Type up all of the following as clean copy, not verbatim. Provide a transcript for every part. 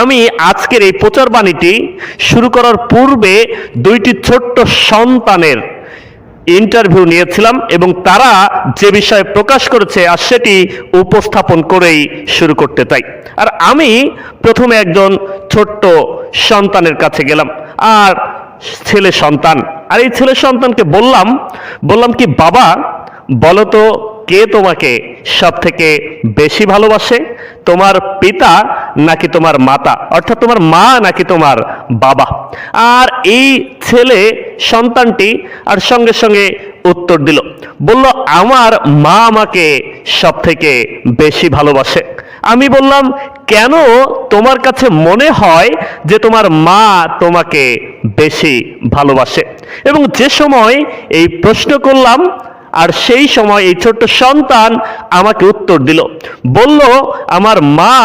আমি আজকের এই প্রচার বাণীটি শুরু করার পূর্বে দুইটি ছোট্ট সন্তানের ইন্টারভিউ নিয়েছিলাম এবং তারা যে বিষয়ে প্রকাশ করেছে আর সেটি উপস্থাপন করেই শুরু করতে চাই। আর আমি প্রথমে একজন ছোট্ট সন্তানের কাছে গেলাম, আর ছেলে সন্তান, আর এই ছেলে সন্তানকে বললাম কি বাবা, বলো তো কে তোমাকে সব থেকে বেশি ভালোবাসে, তোমার পিতা নাকি তোমার মাতা, অর্থাৎ তোমার মা নাকি তোমার বাবা? আর এই ছেলে সন্তানটি আর সঙ্গে সঙ্গে উত্তর দিল, বলল আমার মা আমাকে সব থেকে বেশি ভালোবাসে। আমি বললাম কেন তোমার কাছে মনে হয় যে তোমার মা তোমাকে বেশি ভালোবাসে? এবং যে সময় এই প্রশ্ন করলাম আর সেই সময় এই ছোট্ট সন্তান আমাকে উত্তর দিল, বলল আমার মা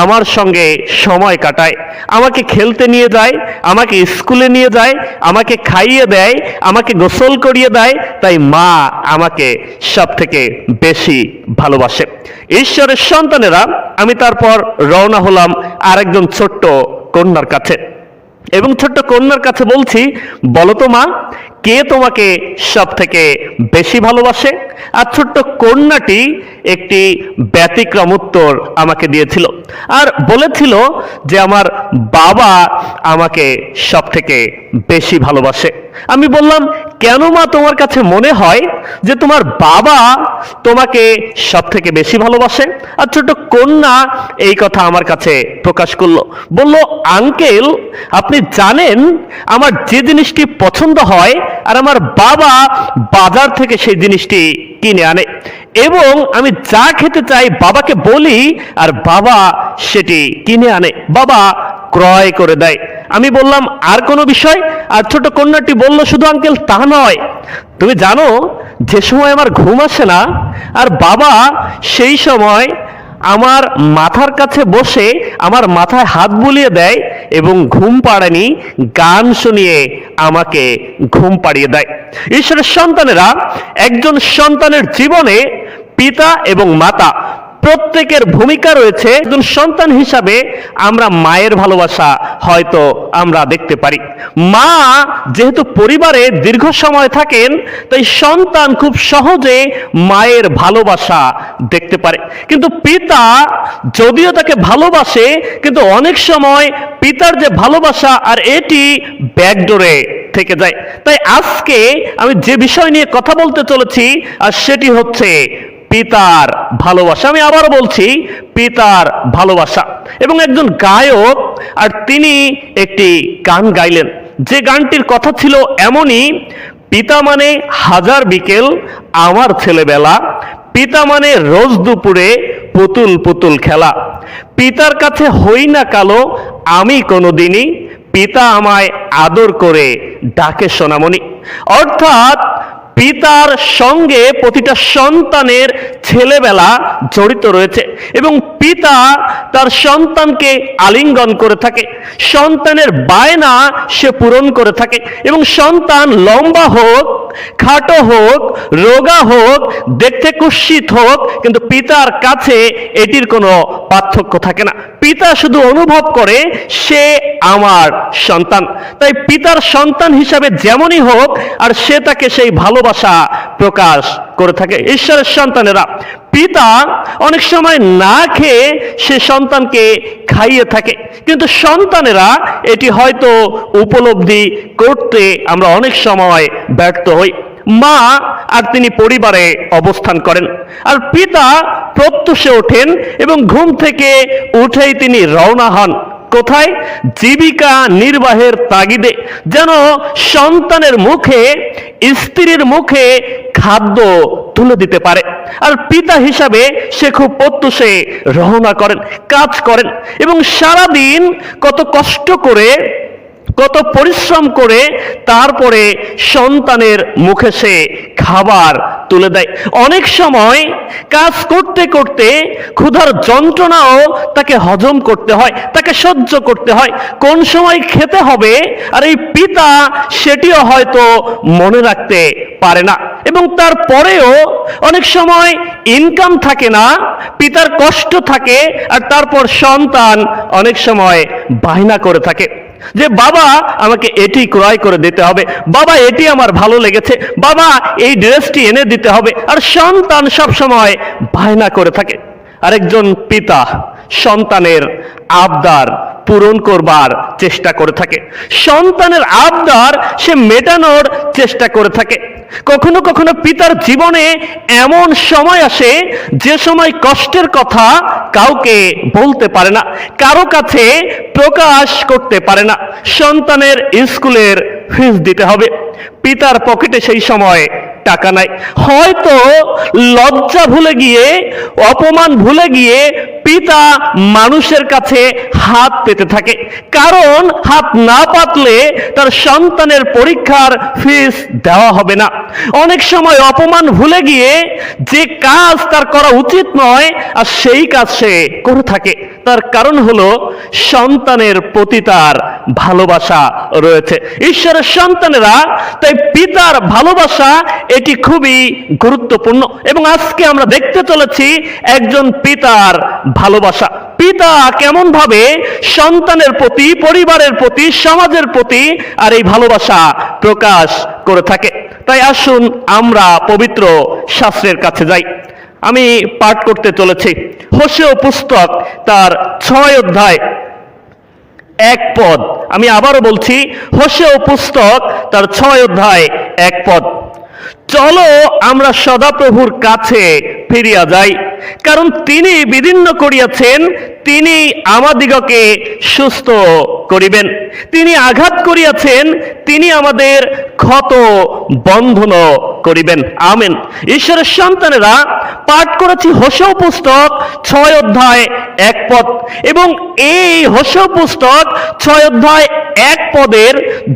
আমার সঙ্গে সময় কাটায়, আমাকে খেলতে নিয়ে যায়, আমাকে স্কুলে নিয়ে যায়, আমাকে খাইয়ে দেয়, আমাকে গোসল করিয়ে দেয়, তাই মা আমাকে সব থেকে বেশি ভালোবাসে। ঈশ্বরের সন্তানেরা, আমি তারপর রওনা হলাম আরেকজন ছোট্ট কন্যার কাছে এবং ছোট্ট কন্যার কাছে বলছি, বলো তো মা, কে তোমাকে সব থেকে বেশি ভালোবাসে? আর ছোট্ট কন্যাটি একটি ব্যতিক্রম উত্তর আমাকে দিয়েছিল আর বলেছিল যে আমার বাবা আমাকে সব থেকে বেশি ভালোবাসে। আমি বললাম কেন মা তোমার কাছে মনে হয় যে তোমার বাবা তোমাকে সব থেকে বেশি ভালোবাসে? আর ছোট্ট কন্যা এই কথা আমার কাছে প্রকাশ করলো, বলল আঙ্কেল, আপনি জানেন আমার যে জিনিসটি পছন্দ হয় আর আমার বাবা বাজার থেকে সেই জিনিসটি কিনে আনে, এবং আমি যা খেতে চাই বাবাকে বলি আর বাবা সেটি কিনে আনে, বাবা ক্রয় করে দেয়। আমি বললাম আর কোনো বিষয়? আর ছোট কন্যাটি বলল শুধু আঙ্কেল তা নয়, তুমি জানো যে সময় আমার ঘুম আসে না আর বাবা সেই সময় আমার মাথার কাছে বসে আমার মাথায় হাত বুলিয়ে দেয় এবং ঘুম পাড়ানি গান শুনিয়ে আমাকে ঘুম পাড়িয়ে দেয়। ঈশ্বরের সন্তানেরা, একজন সন্তানের জীবনে পিতা এবং মাতা প্রত্যেকের ভূমিকা রয়েছে। একজন সন্তান হিসাবে আমরা মায়ের ভালোবাসা হয়তো আমরা দেখতে পারি। মা যেহেতু পরিবারে দীর্ঘ সময় থাকেন, তাই সন্তান খুব সহজে মায়ের ভালোবাসা দেখতে পারে। কিন্তু পিতা যদিও তাকে ভালোবাসে, কিন্তু অনেক সময় পিতার যে ভালোবাসা আর এটি ব্যাকডোরে থেকে যায়। তাই আজকে আমি যে বিষয় নিয়ে কথা বলতে চলেছি আর সেটি হচ্ছে পিতার ভালোবাসা। আমি আবারও বলছি, পিতার ভালোবাসা। এবং একজন গায়ক আর তিনি একটি গান গাইলেন, যে গানটির কথা ছিল এমনই, পিতা মানে হাজার বিকেল আমার ছেলেবেলা, পিতা মানে রোজ দুপুরে পুতুল পুতুল খেলা, পিতার কাছে হই না কালো আমি কোনোদিনই, পিতা আমায় আদর করে ডাকে সোনামণি। অর্থাৎ পিতার সঙ্গে প্রতিটা সন্তানের ছেলেবেলা জড়িত রয়েছে এবং পিতা তার সন্তানকে আলিঙ্গন করে থাকে, সন্তানের বায়না সে পূরণ করে থাকে এবং সন্তান লম্বা হোক, খাটো হোক, রোগা হোক, দেখতে কুৎসিত হোক, কিন্তু পিতার কাছে এটির কোনো পার্থক্য থাকে না। পিতা শুধু অনুভব করে সে আমার সন্তান। তাই পিতার সন্তান হিসাবে যেমনই হোক, আর সে তাকে সেই ভালোবাসা প্রকাশ করে থাকে। ঈশ্বরের সন্তানেরা, পিতা অনেক সময় না খেয়ে সে সন্তানকে খাইয়ে থাকে, কিন্তু সন্তানেরা এটি হয়তো উপলব্ধি করতে আমরা অনেক সময় ব্যর্থ হই। মা আর তিনি পরিবারে অবস্থান করেন, আর পিতা প্রত্যুষে ওঠেন এবং ঘুম থেকে উঠেই তিনি রওনা হন কোথায়? জীবিকা নির্বাহের তাগিদে, যেন সন্তানের মুখে, স্ত্রীর মুখে খাদ্য তুলে দিতে পারে। আর পিতা হিসাবে সে খুব প্রত্যুষে রওনা করেন, কাজ করেন এবং সারাদিন কত কষ্ট করে, কত পরিশ্রম করে তারপরে সন্তানের মুখে সে খাবার তুলে দেয়। অনেক সময় কাজ করতে করতে ক্ষুধার যন্ত্রণাও তাকে হজম করতে হয়, তাকে সহ্য করতে হয়, কোন সময় খেতে হবে আর এই পিতা সেটিও হয়তো মনে রাখতে পারে না। এবং তারপরেও অনেক সময় ইনকাম থাকে না, পিতার কষ্ট থাকে, আর তারপর সন্তান অনেক সময় বায়না করে থাকে যে বাবা আমাকে এটি ক্রয় করে দিতে হবে, বাবা এটি আমার ভালো লেগেছে, বাবা এই ড্রেসটি এনে দিতে হবে। আর সন্তান সব সময় বায়না করে থাকে। আরেকজন পিতা সন্তানের আবদার পূরণ করবার চেষ্টা করে থাকে, সন্তানের আবদার সে মেটানোর চেষ্টা করে থাকে। কখনো কখনো পিতার জীবনে এমন সময় আসে যে সময় কষ্টের কথা কাউকে বলতে পারে না, কারো কাছে প্রকাশ করতে পারে না। সন্তানের স্কুলের ফিস দিতে হবে, পিতার পকেটে সেই সময় টাকা নাই। হয়তো লজ্জা ভুলে গিয়ে, অপমান ভুলে গিয়ে পিতা মানুষের কাছে হাত পেতে থাকে, কারণ হাত না পাতলে তার সন্তানের পরীক্ষার ফিস দেওয়া হবে না। অনেক সময় অপমান ভুলে গিয়ে যে কাজ তার করা উচিত নয় আর সেই কাজ সে করে থাকে, তার কারণ হলো সন্তানের প্রতি তার ভালোবাসা রয়েছে। ঈশ্বরের সন্তানেরা তাই পিতার ভালোবাসা এটি খুবই গুরুত্বপূর্ণ। এবং আজকে আমরা দেখতে চলেছি একজন পিতার ভালোবাসা। পিতা কেমন ভাবে সন্তানের প্রতি, পরিবারের প্রতি, সমাজের প্রতি আর এই ভালোবাসা প্রকাশ করে থাকে। তাই আসুন আমরা পবিত্র শাস্ত্রের কাছে যাই। আমি পাঠ করতে চলেছি হোশেয় পুস্তক তার 6 অধ্যায় 1 পদ। আমি আবারও বলছি হোশেয় পুস্তক তার 6 অধ্যায় 1 পদ। চলো আমরা সদাপ্রভুর কাছে ফিরিয়া যাই, কারণ তিনি বিদীর্ণ করিয়াছেন, তিনি আমাদিগকে সুস্থ করিবেন। তিনি আঘাত করিয়াছেন, তিনি আমাদের ক্ষত বন্ধন করিবেন। আমেন। ঈশ্বরের সন্তানেরা, পাঠ করেছি হোশেয় পুস্তক 6 অধ্যায় 1 পদ। এবং এই হোশেয় পুস্তক 6 অধ্যায় 1 পদের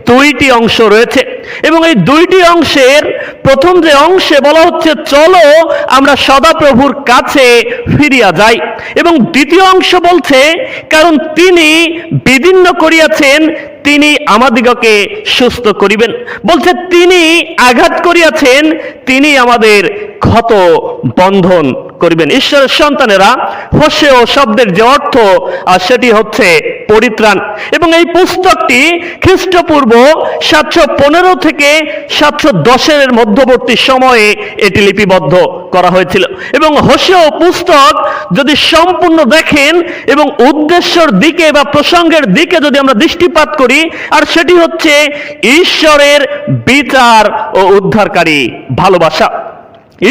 2টি অংশ রয়েছে। এবং এই 2টি অংশের প্রথম যে অংশে বলা হচ্ছে চলো আমরা সদাপ্রভুর কাছে ফিরিয়া যাই, এবং দ্বিতীয় অংশ বলছে কারণ তিনি বিদীর্ণ করিয়াছেন, তিনি আমাদিগকে সুস্থ করিবেন। বলছে তিনি আঘাত করিয়াছেন, তিনি আমাদের ক্ষত বন্ধন করিবেন। ঈশ্বরের সন্তানেরা, হোশেয় শব্দের যে অর্থ আর সেটি হচ্ছে পরিত্রাণ। এবং এই পুস্তকটি খ্রিস্টপূর্ব 715 থেকে 710 মধ্যবর্তী সময়ে এটি লিপিবদ্ধ করা হয়েছিল। এবং হোশেয় পুস্তক যদি সম্পূর্ণ দেখেন এবং উদ্দেশ্যের দিকে বা প্রসঙ্গের দিকে যদি আমরা দৃষ্টিপাত করি, আর সেটি হচ্ছে ঈশ্বরের বিচার ও উদ্ধারকারী ভালোবাসা।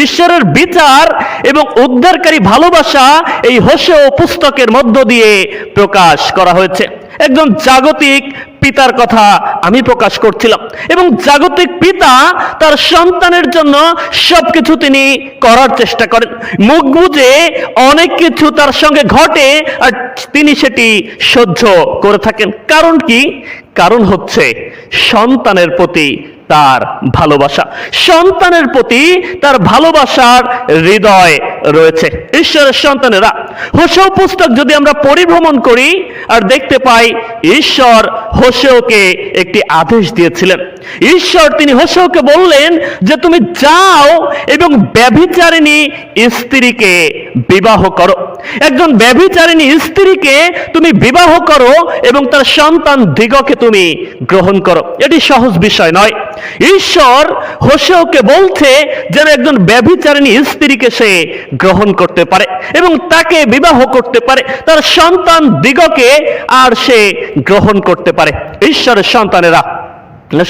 ঈশ্বরের বিচার এবং উদ্ধারকারী ভালোবাসা এই হোশেয় পুস্তকের মধ্য দিয়ে প্রকাশ করা হয়েছে। একজন জাগতিক পিতার কথা আমি প্রকাশ করছিলাম, এবং জাগতিক পিতা তার সন্তানের জন্য সবকিছু তিনি করার চেষ্টা করেন। মুখ বুজে অনেক কিছু তার সঙ্গে ঘটে আর তিনি সেটি সহ্য করে থাকেন। কারণ কি? কারণ হচ্ছে সন্তানের প্রতি তার ভালোবাসা, সন্তানের প্রতি তার ভালোবাসার হৃদয় রয়েছে। ঈশ্বরের সন্তানেরা, হোশেয় পুস্তক যদি আমরা পরিভ্রমণ করি আর দেখতে পাই ঈশ্বর হোশেয়কে একটি আদেশ দিয়েছিলেন। ঈশ্বর তিনি হোশেয়কে বললেন যে তুমি যাও এবং ব্যভিচারিণী স্ত্রীকে বিবাহ করো। একজন ব্যভিচারিণী স্ত্রীকে তুমি বিবাহ করো এবং তার সন্তান দিগকে তুমি গ্রহণ করো। এটি সহজ বিষয় নয়। ঈশ্বর হোশেয়কে বলছে যেন একজন ব্যভিচারিণী স্ত্রীকে সে গ্রহণ করতে পারে এবং তাকে বিবাহ করতে পারে, তার সন্তান দিগকে আর সে গ্রহণ করতে পারে। ঈশ্বরের সন্তানেরা,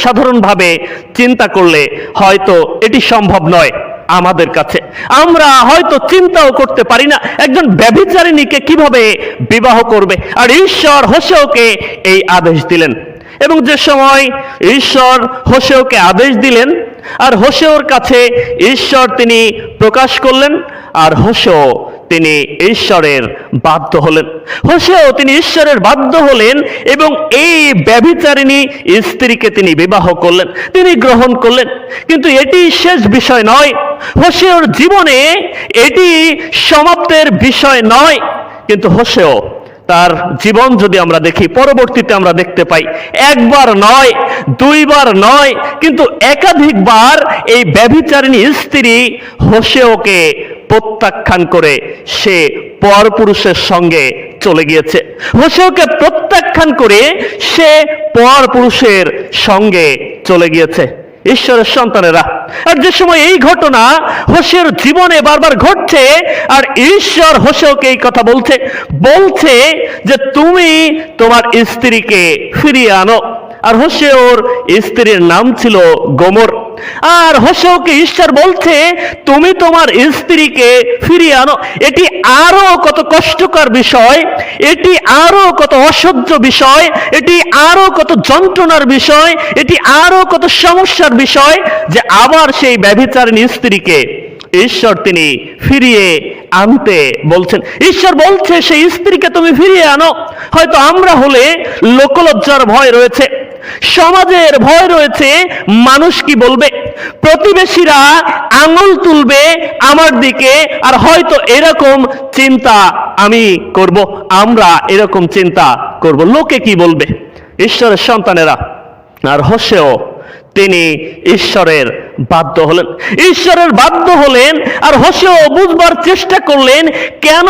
সাধারণভাবে চিন্তা করলে হয়তো এটি সম্ভব নয় আমাদের কাছে। আমরা হয়তো চিন্তাও করতে পারি না একজন ব্যভিচারিণীকে কিভাবে বিবাহ করবে। আর ঈশ্বর হোশেয়কে এই আদেশ দিলেন। এবং যে সময় ঈশ্বর হোশেয়কে আদেশ দিলেন আর হোশেয়র কাছে ঈশ্বর তিনি প্রকাশ করলেন, আর হোশেয় তিনি ঈশ্বরের বাধ্য হলেন। হোশেয় তিনি ঈশ্বরের বাধ্য হলেন এবং এই ব্যভিচারিণী স্ত্রীকে তিনি বিবাহ করলেন, তিনি গ্রহণ করলেন। কিন্তু এটি শেষ বিষয় নয়, হোশেয়র জীবনে এটি সমাপ্তের বিষয় নয়। কিন্তু হোশেয় তার জীবন যদি আমরা দেখি, পরবর্তীতে আমরা দেখতে পাই একবার নয়, দুইবার নয়, কিন্তু একাধিকবার এই ব্যভিচারিণী স্ত্রী হোশেওকে প্রত্যাখ্যান করে সে পরপুরুষের সঙ্গে চলে গিয়েছে। হোশেওকে প্রত্যাখ্যান করে সে পরপুরুষের সঙ্গে চলে গিয়েছে। ঈশ্বরের সন্তানেরা, আর যে সময় এই ঘটনা হোশের জীবনে বারবার ঘটছে, আর ঈশ্বর হোশেওকে এই কথা বলছে যে তুমি তোমার স্ত্রীকে ফিরিয়ে আনো। আর হোশেওর স্ত্রীর নাম ছিল গোমর। আর হোশেওকে ঈশ্বর বলছে তুমি তোমার স্ত্রীকে ফিরিয়ে আনো। এটি আরো কত কষ্টকর বিষয়, এটি আরো কত অসহ্য বিষয়, এটি আরো কত যন্ত্রণার বিষয়, এটি আরো কত সমস্যার বিষয় যে আবার সেই ব্যভিচারিণী স্ত্রীকে ঈশ্বর তিনি ফিরিয়ে আনতে বলছেন। ঈশ্বর বলছে সেই স্ত্রীকে তুমি ফিরিয়ে আনো। হয়তো আমরা হলে লোকলজ্জার ভয় রয়েছে, সমাজের ভয় রয়েছে, মানুষ কি বলবে, প্রতিবেশীরা আঙুল তুলবে আমার দিকে, আর হয়তো এরকম চিন্তা আমি করব, আমরা এরকম চিন্তা করব, লোকে কি বলবে। ঈশ্বরের সন্তানেরা, আর হোশেও তিনি ঈশ্বরের বাধ্য হলেন। আর হোশেও বুঝবার চেষ্টা করলেন কেন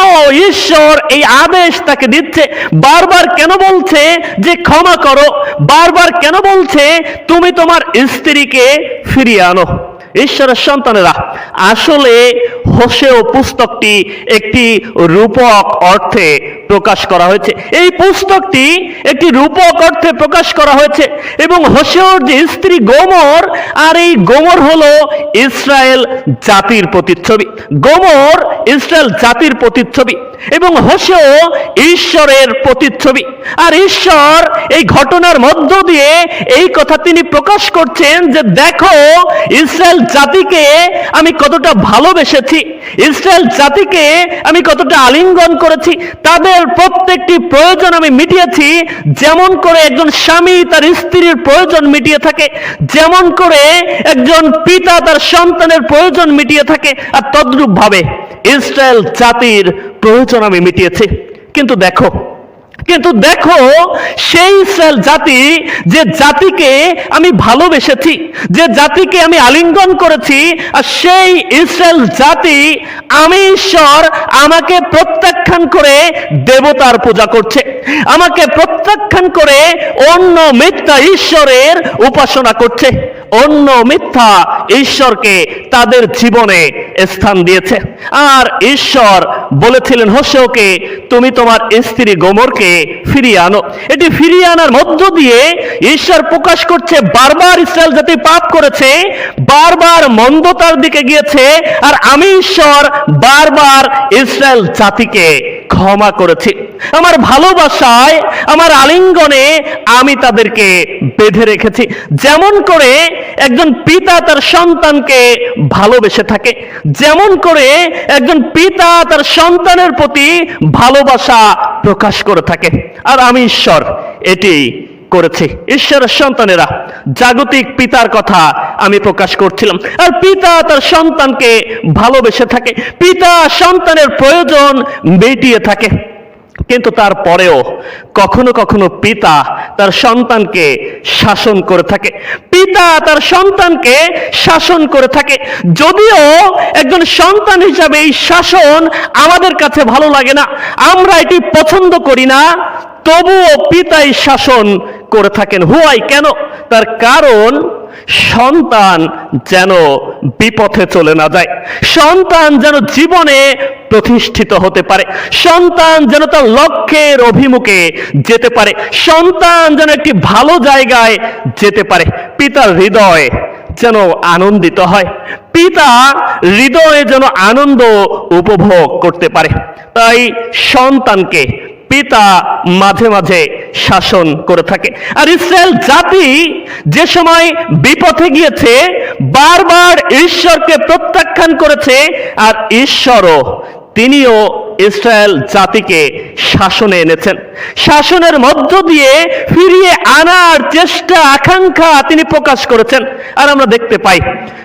ঈশ্বর এই আদেশ তাকে দিচ্ছে, বারবার কেন বলছে যে ক্ষমা করো, বারবার কেন বলছে তুমি তোমার স্ত্রীকে ফিরিয়ে আনো। ঈশ্বরের সন্তানেরা, আসলে হোশেও পুস্তকটি একটি রূপক অর্থে প্রকাশ করা হয়েছে। এই পুস্তকটি একটি রূপক অর্থে প্রকাশ করা হয়েছে এবং হোশেওর যে স্ত্রী গোমর, আর এই গোমর হলো ইসরায়েল জাতির প্রতিচ্ছবি। গোমর ইসরায়েল জাতির প্রতিচ্ছবি এবং হোশেও ঈশ্বরের প্রতিচ্ছবি। আর ঈশ্বর এই ঘটনার মধ্য দিয়ে এই কথা তিনি প্রকাশ করছেন যে দেখো ইসরায়েল জাতিকে আমি কতটা ভালোবেসেছি, ইসরায়েল জাতিকে আমি কতটা আলিঙ্গন করেছি, তাদের প্রত্যেকটি প্রয়োজন আমি মিটিয়েছি। যেমন করে একজন স্বামী তার স্ত্রীর প্রয়োজন মিটিয়ে থাকে, যেমন করে একজন পিতা তার সন্তানের প্রয়োজন মিটিয়ে থাকে, আর তদ্রূপ ভাবে ইসরায়েল জাতির প্রয়োজন আমি মিটিয়েছি। কিন্তু দেখো সেই ইসরায়েল জাতি, যে জাতিকে আমি ভালোবেসেছি, যে জাতিকে আমি আলিঙ্গন করেছি, আর সেই ইসরায়েল জাতি আমি ঈশ্বর আমাকে প্রত্যাখ্যান করে দেবতার পূজা করছে, আমাকে প্রত্যাখ্যান করে অন্য মিথ্যা ঈশ্বরের উপাসনা করছে, অন্য মিথ্যা ঈশ্বরকে তাদের জীবনে স্থান দিয়েছে। আর ঈশ্বর বলেছিলেন হোশেওকে তুমি তোমার স্ত্রী গোমরকে ফিরিয়ে আনো। এটি ফিরিয়ে আনার মধ্য দিয়ে ঈশ্বর প্রকাশ করছে বারবার ইসরায়েল জাতি পাপ করেছে, বারবার মন্দতার দিকে গিয়েছে, আর আমি ঈশ্বর বারবার ইসরায়েল জাতিকে ক্ষমা করেছি। আমার ভালোবাসায়, আমার আলিঙ্গনে আমি তাদেরকে বেঁধে রেখেছি। যেমন করে একজন পিতা তার সন্তানকে ভালোবেসে থাকে, যেমন করে একজন পিতা তার সন্তানের প্রতি ভালোবাসা প্রকাশ করে থাকে, আর আমি ঈশ্বর এটি করেছি। ঈশ্বরের সন্তানেরা, জাগতিক পিতার কথা আমি প্রকাশ করছিলাম। আর পিতা তার সন্তানকে ভালোবেসে থাকে, পিতা সন্তানের প্রয়োজন মিটিয়ে থাকে, কিন্তু তারপরেও কখনো কখনো পিতা তার সন্তানকে শাসন করে থাকে, পিতা তার সন্তানকে শাসন করে থাকে। যদিও একজন সন্তান হিসাবে এই শাসন আমাদের কাছে ভালো লাগে না, আমরা এটি পছন্দ করি না, তবুও পিতাই শাসন করে থাকেন। হুয়াই কেন? তার কারণ সন্তান যেন বিপথে চলে না যায়, সন্তান যেন জীবনে প্রতিষ্ঠিত হতে পারে, সন্তান যেন তার লক্ষ্যের অভিমুখে যেতে পারে, সন্তান যেন একটি ভালো জায়গায় যেতে পারে, পিতার হৃদয় যেন আনন্দিত হয়, পিতা হৃদয়ে যেন আনন্দ উপভোগ করতে পারে। তাই সন্তানকে পিতা মাঝে মাঝে শাসন করে থাকে। আর ইসরায়েল জাতি যে সময় বিপথে গিয়েছে, বারবার ঈশ্বরকে প্রত্যাখ্যান করেছে, আর ঈশ্বরও তিনিও ইসরায়েল জাতিকে শাসনে এনেছেন, শাসনের মধ্য দিয়ে ফিরিয়ে আনার চেষ্টা আকাঙ্ক্ষা তিনি প্রকাশ করেছেন। আর আমরা দেখতে পাই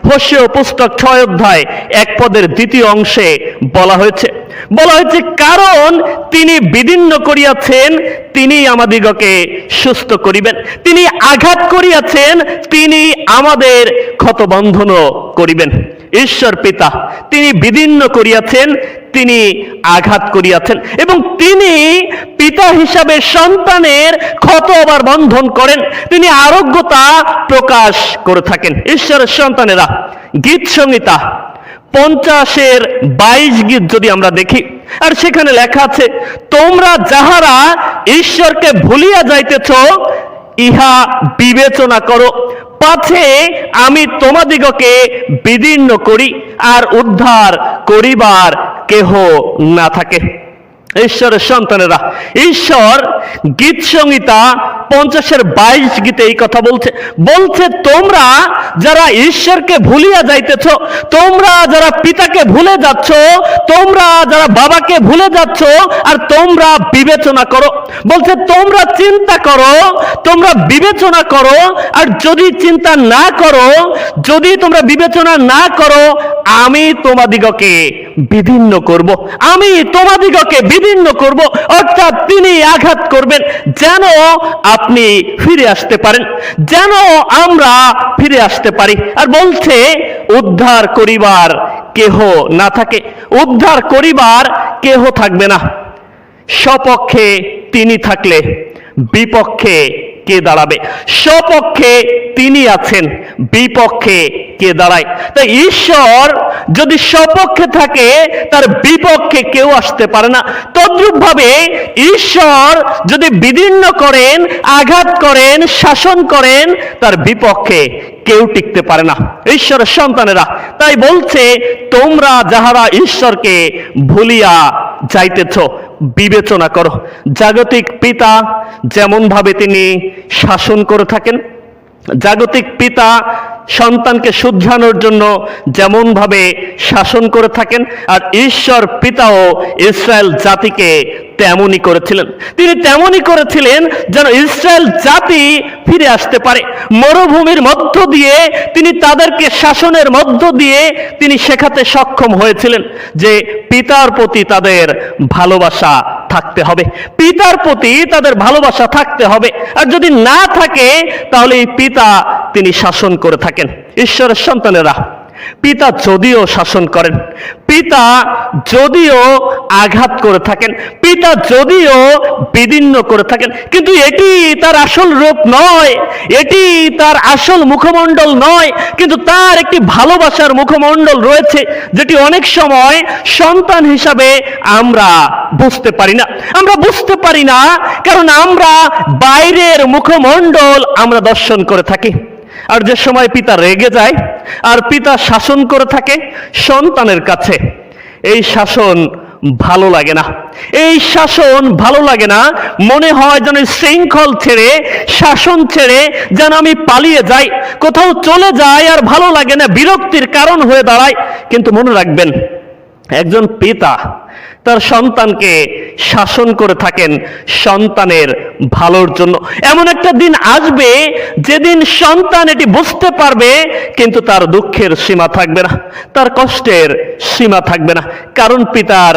হোশেও পুস্তক 6 অধ্যায় 1 পদের দ্বিতীয় অংশে বলা হয়েছে, বলা হয়েছে কারণ তিনি বিদীর্ণ করিয়াছেন, তিনি আমাদিগকে সুস্থ করিবেন। তিনি আঘাত করিয়াছেন, তিনি আমাদের ক্ষতবন্ধন করিবেন। ঈশ্বর পিতা তিনি বিদীর্ণ করিয়াছেন, তিনি আঘাত করিয়াছেন, এবং তিনি পিতা হিসাবে সন্তানের ক্ষত আবার বন্ধন করেন, তিনি আরোগ্যতা প্রকাশ করে থাকেন। ঈশ্বরের সন্তানেরা, গীত সংহিতা 50-22 গীত যদি আমরা দেখি, আর সেখানে লেখা আছে, তোমরা যাহারা ঈশ্বরকে ভুলিয়া যাইতেছ, ইহা বিবেচনা করো, পাছে আমি তোমাদিগকে বিদীর্ণ করি আর উদ্ধার করিবার কেহ না থাকে। ঈশ্বরের সন্তানেরা, ঈশ্বর গীত সংহিতা 50-22 গীতে এই কথা বলছে তোমরা যারা ঈশ্বরকে ভুলিয়া যাইতেছ, তোমরা যারা পিতাকে ভুলে যাচ্ছ, তোমরা যারা বাবাকে ভুলে যাচ্ছ, আর তোমরা বিবেচনা করো। বলছে তোমরা চিন্তা করো, তোমরা বিবেচনা করো, আর যদি চিন্তা না করো, যদি তোমরা বিবেচনা না করো, আমি তোমাদিগকে বিদীর্ণ করব, আমি তোমাদিগকে বিদীর্ণ করব। অর্থাৎ তিনি আঘাত করবেন যেন আপনি ফিরে আসতে পারেন, যেন আমরা ফিরে আসতে পারি। আর বলছে উদ্ধার করিবার কেহ না থাকে, উদ্ধার করিবার কেহ থাকবে না। স্বপক্ষে তিনি থাকলে বিপক্ষে কে দাঁড়াবে? স্বপক্ষে তিনি আছেন, বিপক্ষে কে দাঁড়ায়? তাই ঈশ্বর যদি স্বপক্ষে থাকে, তার বিপক্ষে কেউ আসতে পারে না। তদ্রূপ ভাবে ঈশ্বর যদি বিদীর্ণ করেন, আঘাত করেন, শাসন করেন, তার বিপক্ষে কেউ টিকতে পারে না। ঈশ্বরের সন্তানেরা, তাই বলছে তোমরা যাহারা ঈশ্বরকে ভুলিয়া যাইতেছ, বিবেচনা করো। জাগতিক পিতা যেমন ভাবে তিনি শাসন করে থাকেন, জাগতিক পিতা সন্তানকে শুধরানোর জন্য যেমন ভাবে শাসন করে থাকেন, আর ঈশ্বর পিতাও ইসরায়েল জাতিকে তেমনই করেছিলেন। তিনি তেমনই করেছিলেন যেন ইসরায়েল জাতি ফিরে আসতে পারে। মরুভূমির মধ্য দিয়ে তিনি তাদেরকে শাসনের মধ্য দিয়ে তিনি শেখাতে সক্ষম হয়েছিলেন যে পিতার প্রতি তাদের ভালোবাসা থাকতে হবে, পিতার প্রতি তাদের ভালোবাসা থাকতে হবে। আর যদি না থাকে, তাহলে এই পিতা তিনি শাসন করে থাকেন। ঈশ্বরের সন্তানেরা, পিতা যদিও শাসন করেন, পিতা যদিও আঘাত করে থাকেন, পিতা যদিও বিদীর্ণ করে থাকেন, কিন্তু এটি তার আসল রূপ নয়, এটি তার আসল মুখমণ্ডল নয়। কিন্তু তার একটি ভালোবাসার মুখমণ্ডল রয়েছে, যেটি অনেক সময় সন্তান হিসাবে আমরা বুঝতে পারি না। আমরা বুঝতে পারি না কারণ আমরা বাইরের মুখমণ্ডল আমরা দর্শন করে থাকি। আর যে সময় পিতা রেগে যায় আর পিতা শাসন করে থাকে সন্তানের কাছে, এই শাসন ভালো লাগে না, এই শাসন ভালো লাগে না। মনে হয় যেন শৃঙ্খল ছেড়ে, শাসন ছেড়ে যেন আমি পালিয়ে যাই, কোথাও চলে যাই, আর ভালো লাগে না, বিরক্তির কারণ হয়ে দাঁড়ায়। কিন্তু মনে রাখবেন, একজন পিতা তার সন্তানকে শাসন করে থাকেন সন্তানের ভালোর জন্য। এমন একটা দিন আসবে যেদিন সন্তান এটি বুঝতে পারবে, কিন্তু তার দুঃখের সীমা থাকবে না, তার কষ্টের সীমা থাকবে না, কারণ পিতার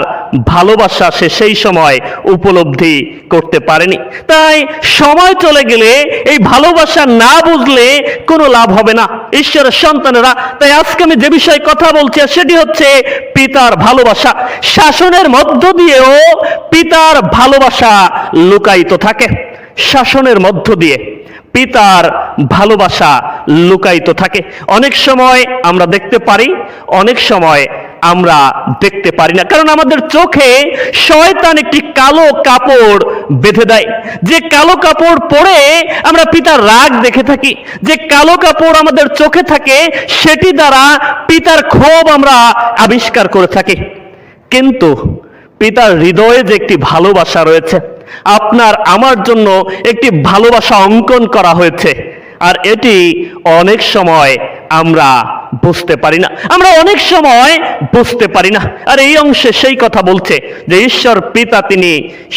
ভালোবাসা সে সেই সময় উপলব্ধি করতে পারেনি। তাই সময় চলে গেলে এই ভালোবাসা না বুঝলে কোনো লাভ হবে না ঈশ্বরের সন্তানেরা। তাই আজকে আমি যে বিষয়ে কথা বলছি সেটি হচ্ছে পিতার ভালোবাসা। শাসনের মধ্য দিয়েও পিতার ভালোবাসা লুকায়িত থাকে, শাসনের মধ্য দিয়ে পিতার ভালোবাসা লুকায়িত থাকে। অনেক সময় আমরা দেখতে পারি, অনেক সময় আমরা দেখতে পারি না, কারণ আমাদের চোখে শয়তান একটি কালো কাপড় বেঁধে দেয়। যে কালো কাপড় পরে আমরা পিতার রাগ দেখে থাকি, যে কালো কাপড় আমাদের চোখে থাকে, সেটি দ্বারা পিতার ক্ষোভ আমরা আবিষ্কার করে থাকি। কিন্তু পিতার হৃদয়ে যে একটি ভালোবাসা রয়েছে, আপনার আমার জন্য একটি ভালোবাসা অঙ্কন করা হয়েছে, আর এটি অনেক সময় আমরা বুঝতে পারি না, আমরা অনেক সময় বুঝতে পারি না। আর এই অংশে সেই কথা বলছে যে ঈশ্বর পিতা তিনি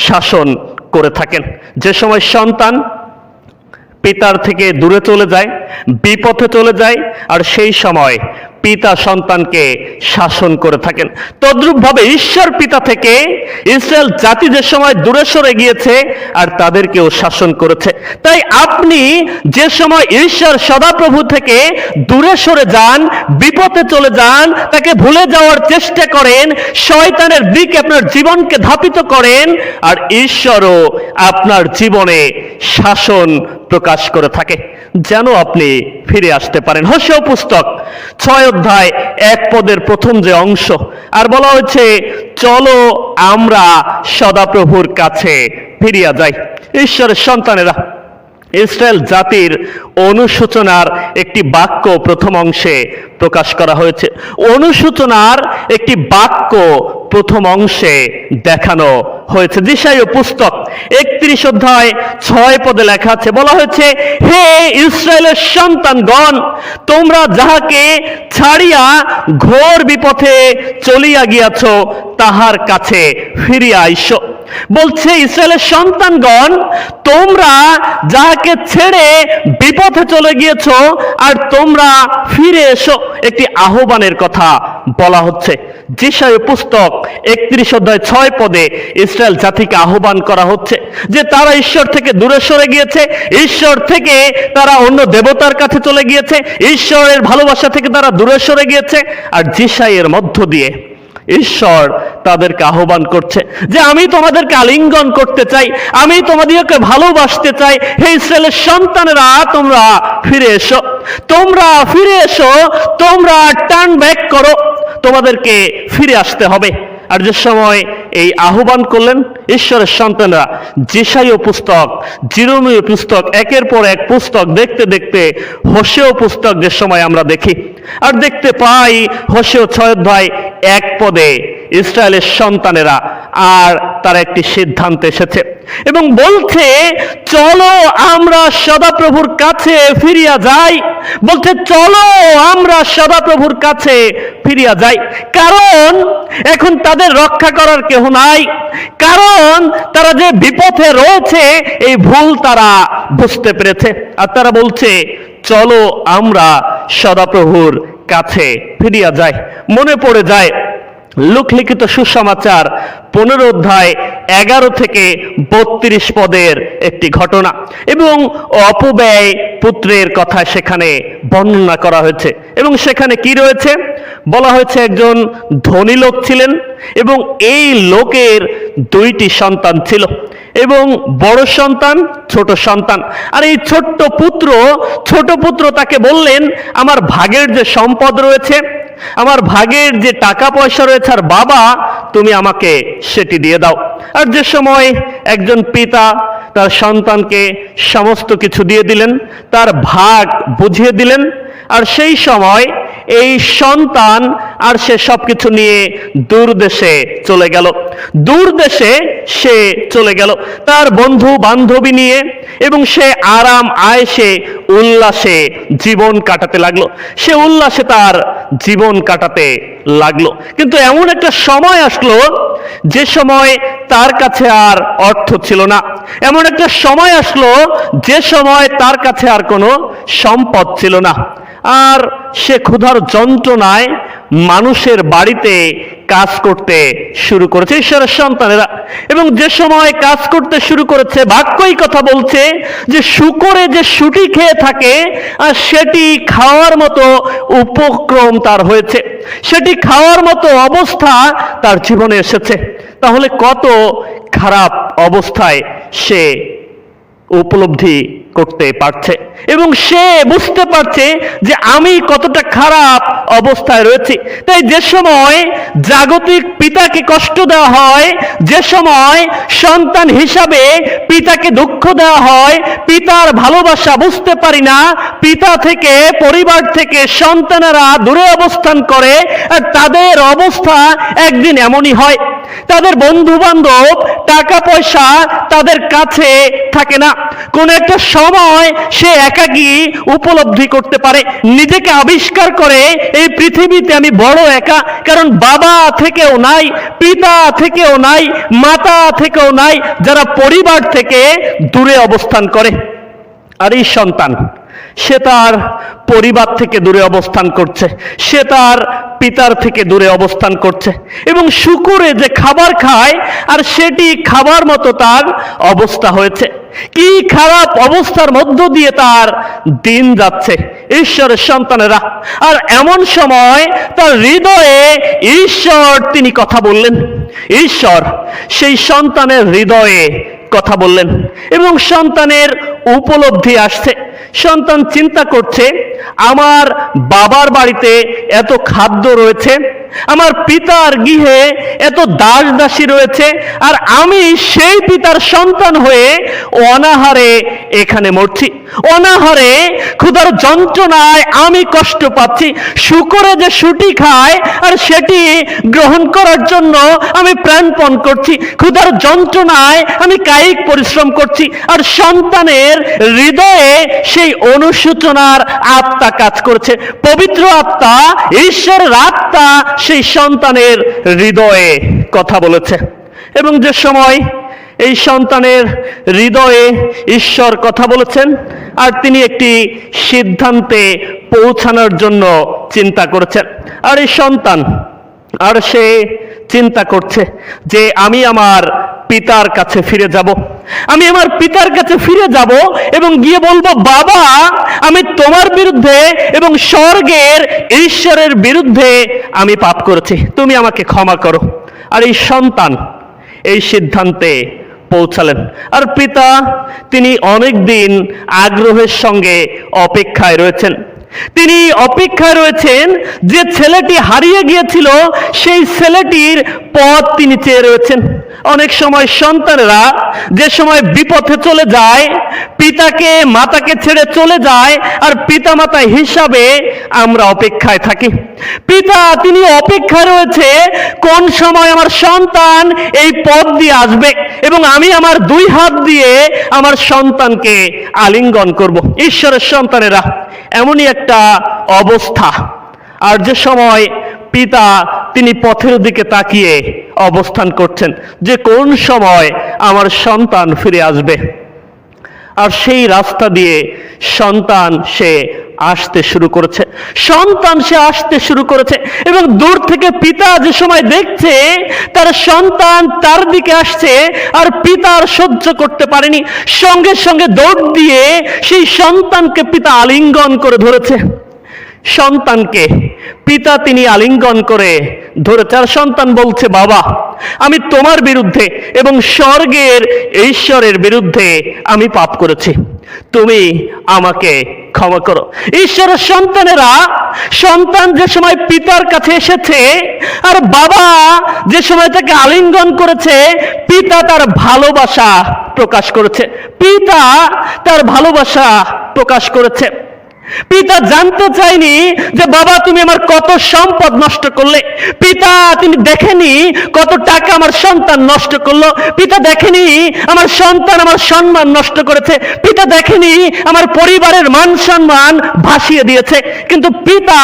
শাসন করে থাকেন। যে সময় সন্তান পিতার থেকে দূরে চলে যায়, বিপথে চলে যায়, আর সেই সময় পিতা সন্তানকে শাসন করে থাকেন, তদ্রূপভাবে ঈশ্বর পিতা থেকে ইসরায়েল জাতি যে সময় দূরে সরে গিয়েছে আর তাদেরকেও শাসন করেছে। তাই আপনি যে সময় ঈশ্বর সদাপ্রভু থেকে দূরে সরে যান, বিপথে চলে যান, তাকে ভুলে যাওয়ার চেষ্টা করেন, শয়তানের দিকে আপনার জীবনকে ধাপিত করেন, আর ঈশ্বরও আপনার জীবনে শাসন প্রকাশ করে থাকে, যেন আপনি ফিরে আসতে পারেন। হোশেয়া পুস্তক 6 অধ্যায় 1 পদের প্রথম যে অংশ, আর বলা হয়েছে, চলো আমরা সদাপ্রভুর কাছে ফিরিয়া যাই। ঈশ্বরের সন্তানেরা, ইসরায়েল জাতির অনুশোচনার একটি বাক্য প্রথম অংশে প্রকাশ করা হয়েছে। অনুশোচনার একটি বাক্য প্রথম অংশে দেখানো হয়েছে। যেশায়া পুস্তক 31 অধ্যায় 6 পদে লেখা আছে, বলা হয়েছে, হে ইসরায়েলের সন্তানগণ, তোমরা যাহাকে ছাড়িয়া ঘোর বিপথে চলিয়া গিয়াছ তাহার কাছে ফিরিয়া আইসো। বলছে, ইসরায়েলের সন্তানগণ, তোমরা যাহাকে ছেড়ে বিপথে চলে গিয়েছ আর তোমরা ফিরে এসো। একটি আহ্বানের কথা বলা হচ্ছে। যেশায়া পুস্তক 31 অধ্যায় 6 পদে ইসরায়েল জাতিকে আহ্বান করা হচ্ছে যে তারা ঈশ্বর থেকে দূরে সরে গিয়েছে, ঈশ্বর থেকে তারা অন্য দেবতার কাছে চলে গিয়েছে, ঈশ্বরের ভালোবাসা থেকে তারা দূরে সরে গিয়েছে। আর যেশায়ের মধ্য দিয়ে ঈশ্বর তাদেরকে আহ্বান করছে যে আমি তোমাদেরকে আলিঙ্গন করতে চাই, আমি তোমাদেরকে ভালোবাসতে চাই। হে ইসরায়েলের সন্তানেরা, তোমরা ফিরে এসো, তোমরা ফিরে এসো, তোমরা টার্ন ব্যাক করো, তোমাদেরকে ফিরে আসতে হবে। আর যে সময় এই আহ্বান করলেন ঈশ্বরের সন্তানরা, যেশায়া পুস্তক, জিরমীয় পুস্তক, একের পর এক পুস্তক দেখতে দেখতে হোশেয়া পুস্তক যে সময় আমরা দেখি আর দেখতে পাই, হোশেয়া 6 অধ্যায় 1 পদে ইসরায়েলের সন্তানেরা আর তার একটি সিদ্ধান্তে এসেছে এবং বলছে, চলো আমরা সদাপ্রভুর কাছে ফিরিয়া যাই। বলছে, চলো আমরা সদাপ্রভুর কাছে ফিরিয়া যাই। কারণ এখন তাদের রক্ষা করার কেহ নাই, কারণ তারা যে বিপথে রয়েছে এই ভুল তারা বুঝতে পেরেছে। আর তারা বলছে, চলো আমরা সদাপ্রভুর কাছে ফিরিয়া যাই। মনে পড়ে যায় লূক লিখিত সুসমাচার 15 অধ্যায় 11 থেকে 32 পদের একটি ঘটনা এবং অপব্যয় পুত্রের কথা সেখানে বর্ণনা করা হয়েছে। এবং সেখানে কি রয়েছে বলা হয়েছে, একজন ধনী লোক ছিলেন এবং এই লোকের 2টি সন্তান ছিল এবং বড় সন্তান, ছোট সন্তান। আর এই ছোট পুত্র তাকে বললেন, আমার ভাগের যে সম্পদ রয়েছে, আমার ভাগের যে টাকা পয়সা রয়েছে, আর বাবা তুমি আমাকে সেটি দিয়ে দাও। আর যে সময় একজন পিতা তার সন্তানকে সমস্ত কিছু দিয়ে দিলেন, তার ভাগ বুঝিয়ে দিলেন, আর সেই সময় এই সন্তান আর সে সবকিছু নিয়ে দূর দেশে চলে গেল। দূর দেশে সে চলে গেল তার বন্ধু বান্ধবী নিয়ে, এবং সে আরাম আয়েশে উল্লাসে জীবন কাটাতে লাগলো। সে উল্লাসে তার জীবন কাটাতে লাগলো। কিন্তু এমন একটা সময় আসলো যে সময় তার কাছে আর অর্থ ছিল না। এমন একটা সময় আসলো যে সময় তার কাছে আর কোনো সম্পদ ছিল না। আর সে ক্ষুধার যন্ত্রণায় মানুষের বাড়িতে কাজ করতে শুরু করেছে ঈশ্বরের সন্তানেরা। এবং যে সময় কাজ করতে শুরু করেছে, বাক্যই কথা বলছে যে শূকরে যে শুটি খেয়ে থাকে আর সেটি খাওয়ার মতো উপক্রম তার হয়েছে, সেটি খাওয়ার মতো অবস্থা তার জীবনে এসেছে। তাহলে কত খারাপ অবস্থায় সে উপলব্ধি করতে পারছে এবং সে বুঝতে পারছে যে আমি কতটা খারাপ অবস্থায় রয়েছি। তাই যে সময় জাগতিক পিতাকে কষ্ট দেওয়া হয়, যে সময় সন্তান হিসাবে পিতাকে দুঃখ দেওয়া হয়, পিতার ভালোবাসা বুঝতে পারি না, পিতা থেকে, পরিবার থেকে সন্তানেরা দূরে অবস্থান করে, আর তাদের অবস্থা একদিন এমনই হয়। তাদের বন্ধু বান্ধব, টাকা পয়সা তাদের কাছে থাকে না। কোন একটা সময় সে একাকী উপলব্ধি করতে পারে, নিজেকে আবিষ্কার করে এই পৃথিবীতে আমি বড় একা, কারণ বাবা থেকেও নাই, পিতা থেকেও নাই, মাতা থেকেও নাই, যারা পরিবার থেকে দূরে অবস্থান করে। আর এই সন্তান সে তার পরিবার থেকে দূরে অবস্থান করছে, সে তার পিতার থেকে দূরে অবস্থান করছে এবং শুকুরে যে খাবার খায় আর সেটি খাবার মতো তার অবস্থা হয়েছে। কি খারাপ অবস্থার মধ্য দিয়ে তার দিন যাচ্ছে ঈশ্বরের সন্তানেরা। আর এমন সময় তার হৃদয়ে ঈশ্বর তিনি কথা বললেন। ঈশ্বর সেই সন্তানের হৃদয়ে কথা বললেন এবং সন্তানের উপলব্ধি আসছে। সন্তান চিন্তা করছে, আমার বাবার বাড়িতে এত খাদ্য রয়েছে, আমার পিতার গৃহে এত দাস দাসী রয়েছে, আর আমি সেই পিতার সন্তান হয়ে অনাহারে এখানে মরছি, অনাহারে ক্ষুধার যন্ত্রণায় আমি কষ্ট পাচ্ছি। শুকরে যে শুটি খায় আর সেটি গ্রহণ করার জন্য আমি প্রাণপণ করছি, ক্ষুধার যন্ত্রণায় আমি কায়িক পরিশ্রম করছি। আর সন্তানের হৃদয়ে সেই অনুশোচনার আত্মা কাজ করছে। পবিত্র আত্মা, ঈশ্বরের আত্মা সেই সন্তানের হৃদয়ে কথা বলেছে। এবং যে সময় এই সন্তানের হৃদয়ে ঈশ্বর কথা বলেছেন আর তিনি একটি সিদ্ধান্তে পৌঁছানোর জন্য চিন্তা করেছেন। আর এই সন্তান আর সে চিন্তা করছে যে আমি আমার পিতার কাছে ফিরে যাব, আমি আমার পিতার কাছে ফিরে যাব এবং গিয়ে বলবো, বাবা, আমি তোমার বিরুদ্ধে এবং স্বর্গের ঈশ্বরের বিরুদ্ধে আমি পাপ করেছি, তুমি আমাকে ক্ষমা করো। আর এই সন্তান এই সিদ্ধান্তে পৌঁছালেন। আর পিতা তিনি অনেক দিন আগ্রহের সঙ্গে অপেক্ষায় রয়েছেন। তিনি অপেক্ষায় রয়েছেন যে ছেলেটি হারিয়ে গিয়েছিল সেই ছেলেটির পথ তিনি চেয়ে রয়েছেন। অনেক সময় সন্তানেরা যে সময় বিপথে চলে যায়, পিতাকে মাতাকে ছেড়ে চলে যায়, আর পিতা মাতা হিসাবে আমরা অপেক্ষায় থাকি। পিতা তিনি অপেক্ষায় রয়েছে কোন সময় আমার সন্তান এই পথ দিয়ে আসবে এবং আমি আমার দুই হাত দিয়ে আমার সন্তানকে আলিঙ্গন করব। ঈশ্বরের সন্তানেরা এমনই একটা অবস্থা। আর যে সময় পিতা তিনি পথের দিকে তাকিয়ে অবস্থান করছেন যে কোন সময় আমার সন্তান ফিরে আসবে, আর সেই রাস্তা দিয়ে সন্তান সে আসতে শুরু করেছে, সন্তান সে আসতে শুরু করেছে এবং দূর থেকে পিতা যে সময় দেখছে তার সন্তান তার দিকে আসছে আর পিতা আর সহ্য করতে পারেনি, সঙ্গে সঙ্গে দৌড় দিয়ে সেই সন্তানকে পিতা আলিঙ্গন করে ধরেছে। সন্তানকে পিতা তিনি আলিঙ্গন করে ধরেছে আর সন্তান বলছে, বাবা, আমি তোমার বিরুদ্ধে এবং স্বর্গের ঈশ্বরের বিরুদ্ধে আমি পাপ করেছি, তুমি আমাকে ক্ষমা করো। ঈশ্বরের সন্তানেরা, সন্তান যে সময় পিতার কাছে এসেছে আর বাবা যে সময় তাকে আলিঙ্গন করেছে, পিতা তার ভালোবাসা প্রকাশ করেছে, পিতা তার ভালোবাসা প্রকাশ করেছে। পিতা জানতে চায়নি যে বাবা তুমি আমার কত সম্পদ নষ্ট করলে, পিতা তিনি দেখেনি কত টাকা আমার সন্তান নষ্ট করলো, পিতা দেখেনি আমার সন্তান আমার সম্মান নষ্ট করেছে, পিতা দেখেনি আমার পরিবারের মান সম্মান ভাসিয়ে দিয়েছে। কিন্তু পিতা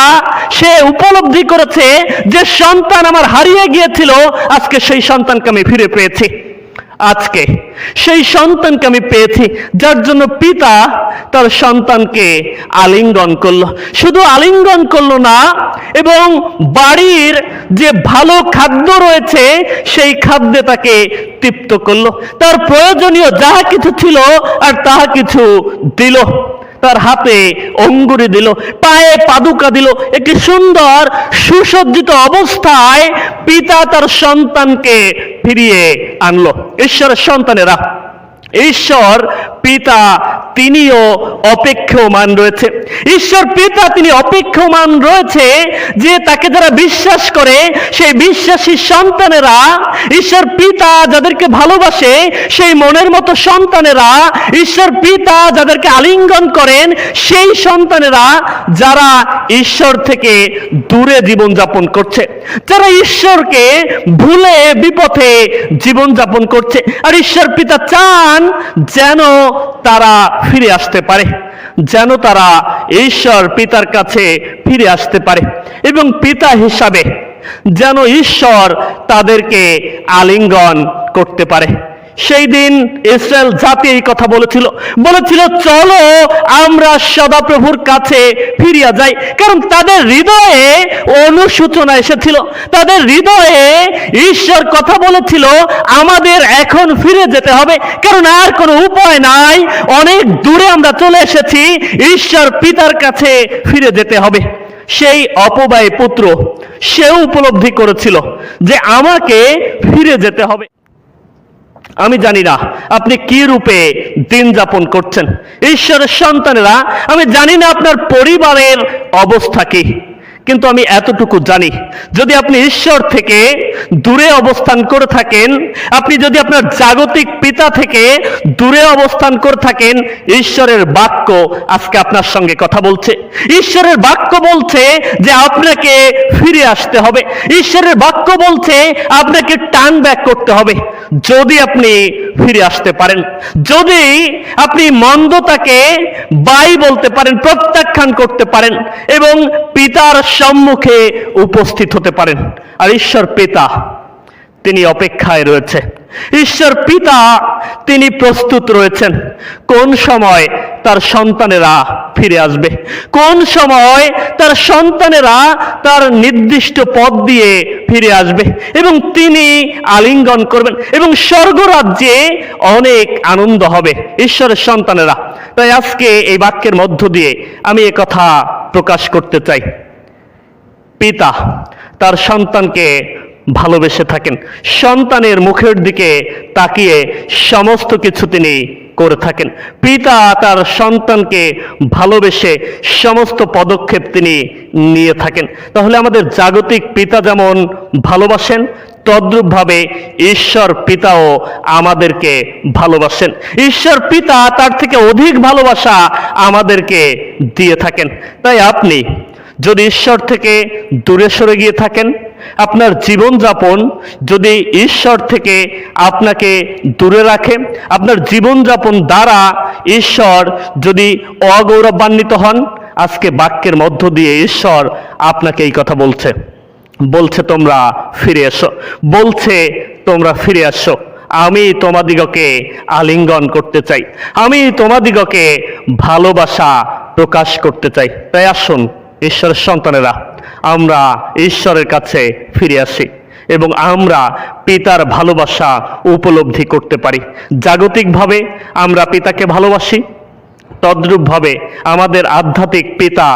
সে উপলব্ধি করেছে যে সন্তান আমার হারিয়ে গিয়েছিল, আজকে সেই সন্তানকে আমি ফিরে পেয়েছি, আজকে সেই সন্তানকে আমি পেয়েছি, যার জন্য পিতা তার সন্তানকে আলিঙ্গন করলো। শুধু আলিঙ্গন করলো না, এবং বাড়ির যে ভালো খাদ্য রয়েছে সেই খাদ্যে তাকে তৃপ্ত করলো, তার প্রয়োজনীয় যাহা কিছু ছিল আর তাহা কিছু দিল, তার হাতে অঙ্গুরি দিল, পায়ে পাদুকা দিল। একটি সুন্দর সুসজ্জিত অবস্থায় পিতা তার সন্তানকে ফিরিয়ে আনলো। ঈশ্বরের সন্তানেরা, ঈশ্বর পিতা তিনিও অপেক্ষমান রয়েছে। ঈশ্বর পিতা তিনি অপেক্ষমান রয়েছে যে তাকে যারা বিশ্বাস করে সেই বিশ্বাসী সন্তানেরা, ঈশ্বর পিতা যাদেরকে ভালোবাসে সেই মনের মতো সন্তানেরা, ঈশ্বর পিতা যাদেরকে আলিঙ্গন করেন সেই সন্তানেরা যারা ঈশ্বর থেকে দূরে জীবনযাপন করছে, যারা ঈশ্বরকে ভুলে বিপথে জীবনযাপন করছে। আর ঈশ্বর পিতা চান যেন তারা ফিরে আসতে পারে, যেন তারা ঈশ্বর পিতার কাছে ফিরে আসতে পারে এবং পিতা হিসাবে যেন ঈশ্বর তাদেরকে আলিঙ্গন করতে পারে। সেই দিন ইসরায়েল জাতি এই কথা বলেছিল, চলো আমরা সদাপ্রভুর কাছে ফিরিয়া যাই। কারণ তাদের হৃদয়ে অনুশোচনা এসেছিল, তাদের হৃদয়ে ঈশ্বর কথা বলেছিল আমাদের এখন ফিরে যেতে হবে, কারণ আর কোনো উপায় নাই, অনেক দূরে আমরা চলে এসেছি, ঈশ্বর পিতার কাছে ফিরে যেতে হবে। সেই অপবায় পুত্র সেও উপলব্ধি করেছিল যে আমাকে ফিরে যেতে হবে। আমি জানি না আপনি কি রূপে দিন যাপন করছেন ঈশ্বরের সন্তানেরা, আমি জানি না আপনার পরিবারের অবস্থা কি, কিন্তু আমি এতটুকু জানি, যদি আপনি ঈশ্বর থেকে দূরে অবস্থান করে থাকেন, আপনি যদি আপনার জাগতিক পিতা থেকে দূরে অবস্থান করে থাকেন, ঈশ্বরের বাক্য আজকে আপনার সঙ্গে কথা বলছে। ঈশ্বরের বাক্য বলছে যে আপনাকে ফিরে আসতে হবে। ঈশ্বরের বাক্য বলছে আপনাকে টার্ন ব্যাক করতে হবে। যদি আপনি ফিরে আসতে পারেন, যদি আপনি মন্দতাকে বাই বলতে পারেন, প্রত্যাখ্যান করতে পারেন এবং পিতার সম্মুখে উপস্থিত হতে পারেন, আর ঈশ্বর পিতা তিনি অপেক্ষায় রয়েছে। ঈশ্বর পিতা তিনি প্রস্তুত রয়েছেন কোন সময় তার সন্তানেরা ফিরে আসবে, কোন সময় তার সন্তানেরা তার নির্দিষ্ট পথ দিয়ে ফিরে আসবে এবং তিনি আলিঙ্গন করবেন এবং স্বর্গরাজ্যে অনেক আনন্দ হবে ঈশ্বরের সন্তানেরা। তাই আজকে এই বাক্যের মধ্য দিয়ে আমি কথা প্রকাশ করতে চাই, পিতা তার সন্তানকে ভালোবেসে থাকেন, সন্তানের মুখের দিকে তাকিয়ে সমস্ত কিছু তিনি করে থাকেন। পিতা তার সন্তানকে ভালোবেসে সমস্ত পদক্ষেপ তিনি নিয়ে থাকেন। তাহলে আমাদের জাগতিক পিতা যেমন ভালোবাসেন, তদ্রূপভাবে ঈশ্বর পিতাও আমাদেরকে ভালোবাসেন। ঈশ্বর পিতা তার থেকে অধিক ভালোবাসা আমাদেরকে দিয়ে থাকেন। তাই আপনি যদি ঈশ্বর থেকে দূরে সরে গিয়ে থাকেন, আপনার জীবনযাপন যদি ঈশ্বর থেকে আপনাকে দূরে রাখে, আপনার জীবনযাপন দ্বারা ঈশ্বর যদি অগৌরবান্বিত হন, আজকে বাক্যের মধ্য দিয়ে ঈশ্বর আপনাকে এই কথা বলছে তোমরা ফিরে এসো, বলছে তোমরা ফিরে আসো। আমি তোমাদিগকে আলিঙ্গন করতে চাই, আমি তোমাদিগকে ভালোবাসা প্রকাশ করতে চাই। তাই আসুন ঈশ্বরের সন্তানেরা, আমরা ঈশ্বরের কাছে ফিরে আসি এবং আমরা পিতার ভালোবাসা উপলব্ধি করতে পারি। জাগতিকভাবে আমরা পিতাকে ভালোবাসি, তদ্রূপভাবে আমাদের আধ্যাত্মিক পিতা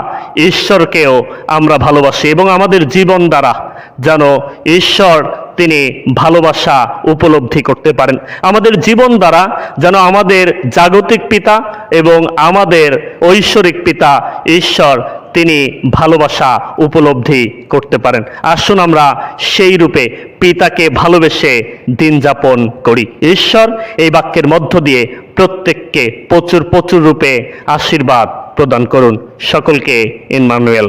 ঈশ্বরকেও আমরা ভালোবাসি এবং আমাদের জীবন দ্বারা যেন ঈশ্বর তিনি ভালোবাসা উপলব্ধি করতে পারেন। আমাদের জীবন দ্বারা যেন আমাদের জাগতিক পিতা এবং আমাদের ঐশ্বরিক পিতা ঈশ্বর তিনি ভালোবাসা উপলব্ধি করতে পারেন। আসুন আমরা সেই রূপে পিতাকে ভালোবেসে দিন যাপন করি। ঈশ্বর এই বাক্যের মধ্য দিয়ে প্রত্যেককে প্রচুর রূপে আশীর্বাদ প্রদান করুন। সকলকে ইম্মানুয়েল।